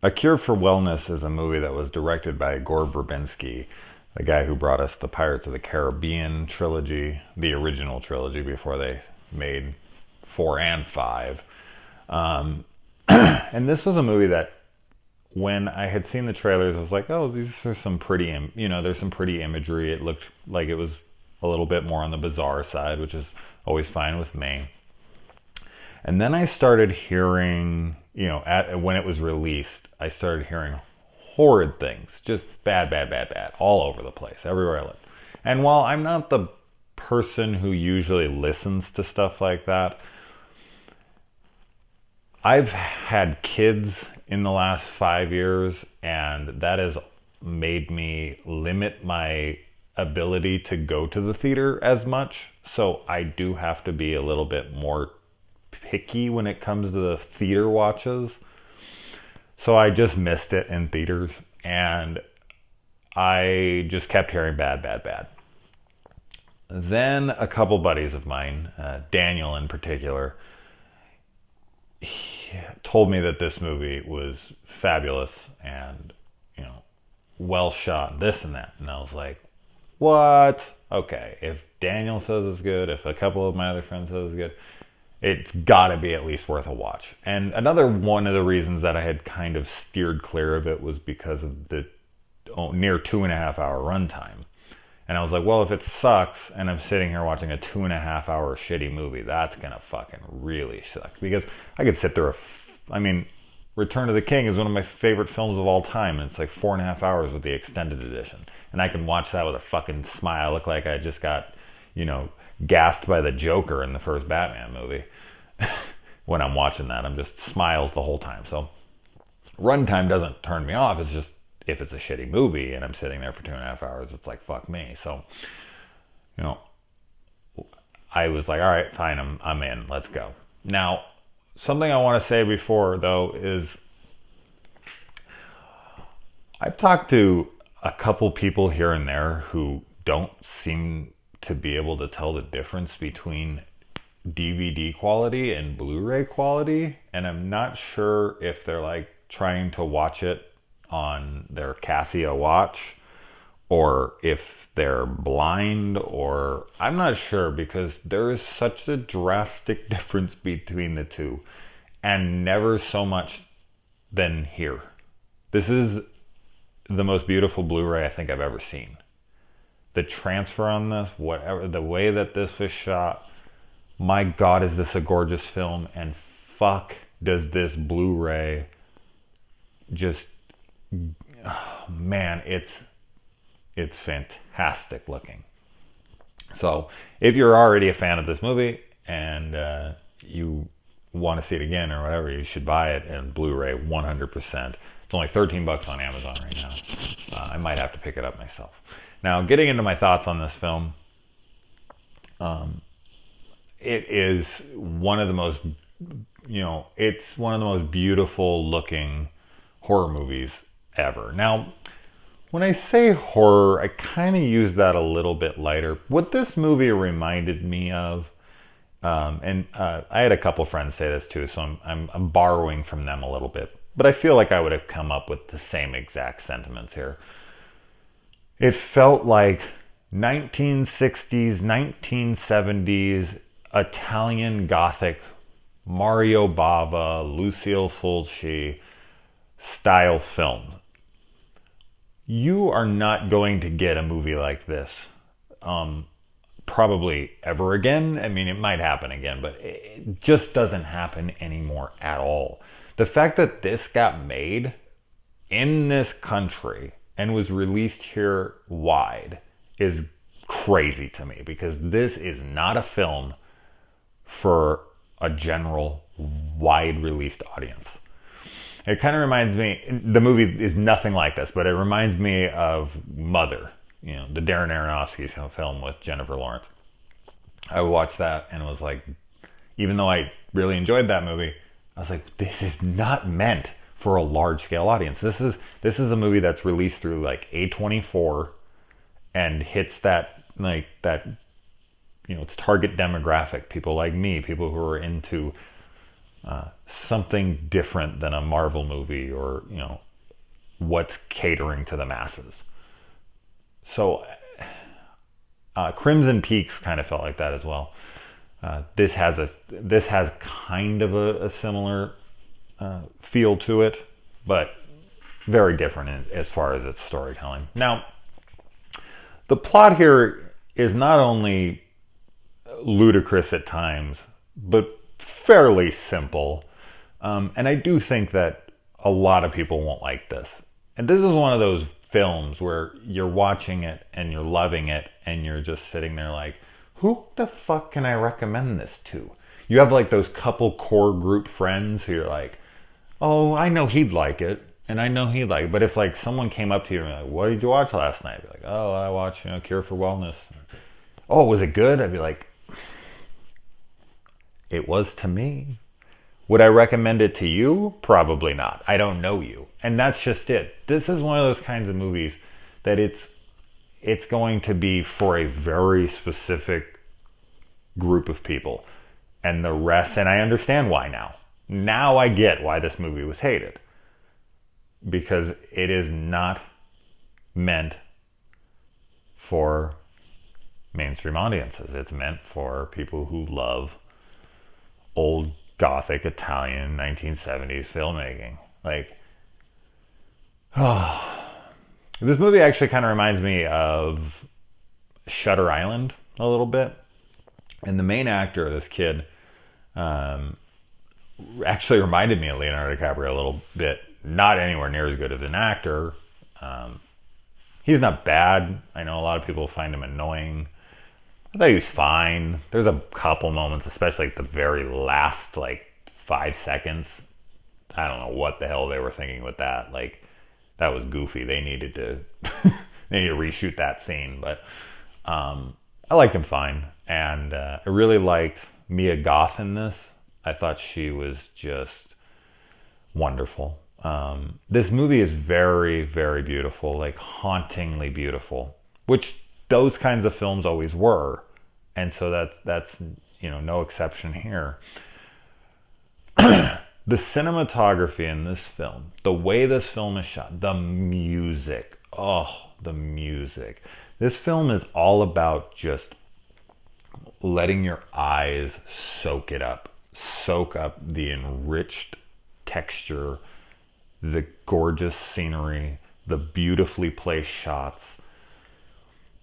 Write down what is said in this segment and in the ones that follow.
A Cure for Wellness is a movie that was directed by Gore Verbinski, the guy who brought us the Pirates of the Caribbean trilogy, the original trilogy before they made 4 and 5. And this was a movie that when I had seen the trailers, I was like, oh, these are some pretty, there's some pretty imagery. It looked like it was a little bit more on the bizarre side, which is always fine with me. And then I started hearing, when it was released, I started hearing horrid things, just bad, bad, bad, bad, all over the place, everywhere I looked. And while I'm not the person who usually listens to stuff like that, I've had kids in the last 5 years, and that has made me limit my ability to go to the theater as much. So I do have to be a little bit more picky when it comes to the theater watches. So I just missed it in theaters, and I just kept hearing bad, bad, bad. Then a couple buddies of mine, Daniel in particular, he told me that this movie was fabulous and, well shot, this and that. And I was like, what? Okay, if Daniel says it's good, if a couple of my other friends says it's good, it's got to be at least worth a watch. And another one of the reasons that I had kind of steered clear of it was because of the near 2.5 hour runtime. And I was like, well, if it sucks and I'm sitting here watching a 2.5 hour shitty movie, that's going to fucking really suck. Because I could sit through Return of the King is one of my favorite films of all time. And it's like 4.5 hours with the extended edition. And I can watch that with a fucking smile. I look like I just got, gassed by the Joker in the first Batman movie. When I'm watching that, I'm just smiles the whole time. So runtime doesn't turn me off. It's just, if it's a shitty movie and I'm sitting there for 2.5 hours, it's like, fuck me. So, I was like, all right, fine, I'm in, let's go. Now, something I want to say before, though, is I've talked to a couple people here and there who don't seem to be able to tell the difference between DVD quality and Blu Ray quality. And I'm not sure if they're like trying to watch it on their Casio watch or if they're blind, or I'm not sure, because there is such a drastic difference between the two, and never so much than here. This is the most beautiful Blu-ray I think I've ever seen. The transfer on this, whatever, the way that this was shot, my God, is this a gorgeous film, and fuck does this Blu-ray just, oh, man, it's fantastic looking. So if you're already a fan of this movie and you want to see it again or whatever, you should buy it in Blu-ray 100%. It's only $13 on Amazon right now. I might have to pick it up myself. Now, getting into my thoughts on this film, it is one of the most, it's one of the most beautiful looking horror movies ever. Now, when I say horror, I kind of use that a little bit lighter. What this movie reminded me of, and I had a couple friends say this too, so I'm borrowing from them a little bit, but I feel like I would have come up with the same exact sentiments here. It felt like 1960s, 1970s Italian Gothic, Mario Bava, Lucille Fulci style film. You are not going to get a movie like this probably ever again. I mean, it might happen again, but it just doesn't happen anymore at all. The fact that this got made in this country and was released here wide is crazy to me, because this is not a film for a general wide released audience. It kind of reminds me, the movie is nothing like this, but it reminds me of Mother, the Darren Aronofsky film with Jennifer Lawrence. I watched that and was like, even though I really enjoyed that movie, I was like, this is not meant for a large scale audience. This is a movie that's released through like A24 and hits that its target demographic, people like me, people who are into something different than a Marvel movie or, what's catering to the masses. So Crimson Peak kind of felt like that as well. This has kind of a similar feel to it, but very different as far as its storytelling. Now, the plot here is not only ludicrous at times, but fairly simple. And I do think that a lot of people won't like this. And this is one of those films where you're watching it and you're loving it and you're just sitting there like, who the fuck can I recommend this to? You have like those couple core group friends who you're like, oh, I know he'd like it. And I know he'd like it. But if like someone came up to you and like, what did you watch last night? I'd be like, oh, I watched, Cure for Wellness. Oh, was it good? I'd be like, it was to me. Would I recommend it to you? Probably not. I don't know you. And that's just it. This is one of those kinds of movies that it's going to be for a very specific group of people. And the rest, and I understand why now. Now I get why this movie was hated. Because it is not meant for mainstream audiences. It's meant for people who love old Gothic Italian 1970s filmmaking. Like, this movie actually kind of reminds me of Shutter Island a little bit. And the main actor, this kid, actually reminded me of Leonardo DiCaprio a little bit. Not anywhere near as good as an actor. He's not bad. I know a lot of people find him annoying. I thought he was fine. There's a couple moments, especially at the very last, 5 seconds. I don't know what the hell they were thinking with that. That was goofy. They needed to reshoot that scene. But I liked him fine. And I really liked Mia Goth in this. I thought she was just wonderful. This movie is very, very beautiful, hauntingly beautiful, which those kinds of films always were. And so that's no exception here. The cinematography in this film, the way this film is shot, the music, the music. This film is all about just letting your eyes soak up the enriched texture, the gorgeous scenery, the beautifully placed shots.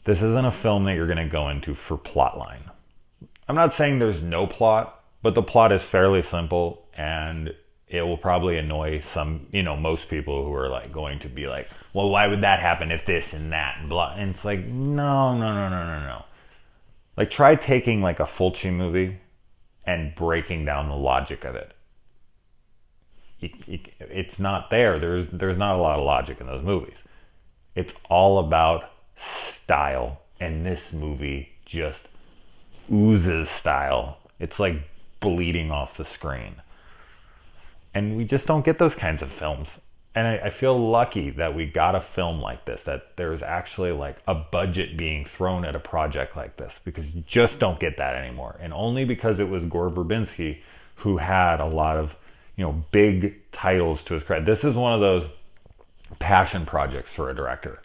This isn't a film that you're going to go into for plotline. I'm not saying there's no plot, but the plot is fairly simple, and it will probably annoy some, most people who are going to be like, well, why would that happen if this and that and blah. And it's like, no. Try taking a Fulci movie and breaking down the logic of it. It's not there. There's not a lot of logic in those movies. It's all about style, and this movie just oozes style. It's like bleeding off the screen, and we just don't get those kinds of films. And I feel lucky that we got a film like this, that there's actually a budget being thrown at a project like this, because you just don't get that anymore. And only because it was Gore Verbinski, who had a lot of big titles to his credit. This is one of those passion projects for a director.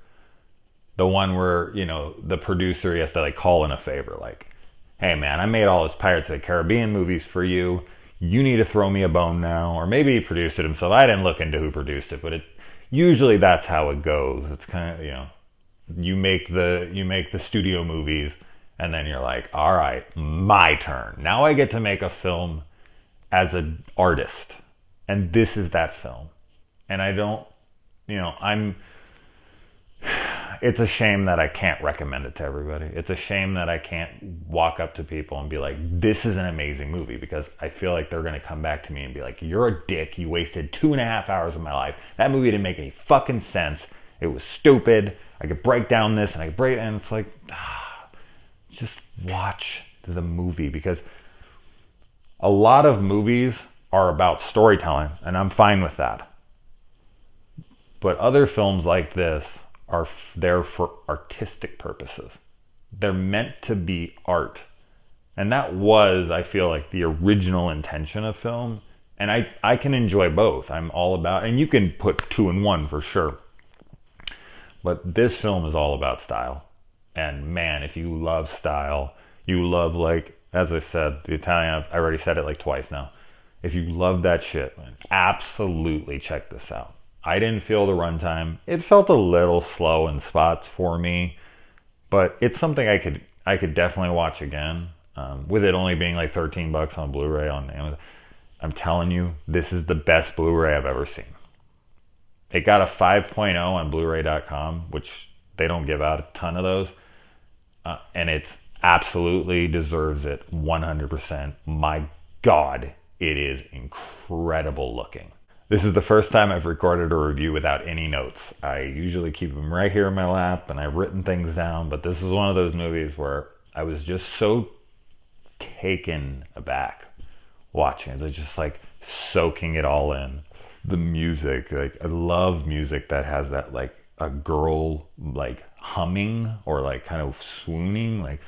The one where, the producer, he has to call in a favor. Hey man, I made all those Pirates of the Caribbean movies for you. You need to throw me a bone now. Or maybe he produced it himself. I didn't look into who produced it, but usually that's how it goes. It's kind of, you make the studio movies, and then you're like, all right, my turn. Now I get to make a film as an artist. And this is that film. And I don't, it's a shame that I can't recommend it to everybody. It's a shame that I can't walk up to people and be like, this is an amazing movie, because I feel like they're going to come back to me and be like, you're a dick. You wasted 2.5 hours of my life. That movie didn't make any fucking sense. It was stupid. I could break down this and and it's like, just watch the movie, because a lot of movies are about storytelling, and I'm fine with that. But other films like this are there for artistic purposes. They're meant to be art. And that was, I feel like, the original intention of film, And I can enjoy both. I'm all about, and you can put two in one for sure. But this film is all about style. And man, if you love style, you love, like, as I said, the Italian, I already said it like twice now. If you love that shit, man, absolutely check this out. I didn't feel the runtime. It felt a little slow in spots for me, but it's something I could definitely watch again. With it only being like $13 on Blu-ray on Amazon, I'm telling you, this is the best Blu-ray I've ever seen. It got a 5.0 on Blu-ray.com, which they don't give out a ton of those, and it's absolutely deserves it 100%. My God, it is incredible looking. This is the first time I've recorded a review without any notes. I usually keep them right here in my lap, and I've written things down, but this is one of those movies where I was just so taken aback watching it. It's just like soaking it all in. The music, like, I love music that has that, like, a girl like humming or like kind of swooning, like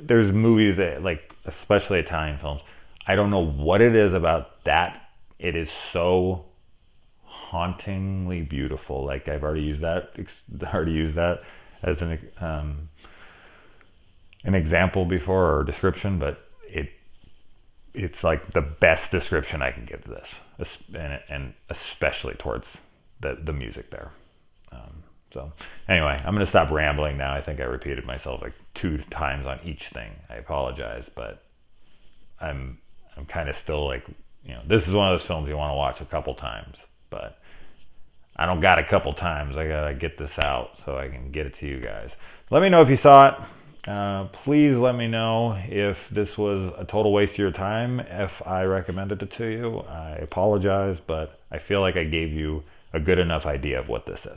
there's movies that, like, especially Italian films, I don't know what it is about that. It is so hauntingly beautiful. Like, I've already used that as an example before, or description, but it's like the best description I can give to this, and especially towards the music there. So anyway, I'm gonna stop rambling now. I think I repeated myself like 2 times on each thing. I apologize, but I'm kind of still like, this is one of those films you want to watch a couple times, but I don't got a couple times. I gotta get this out so I can get it to you guys. Let me know if you saw it. Please let me know if this was a total waste of your time, if I recommended it to you. I apologize, but I feel like I gave you a good enough idea of what this is.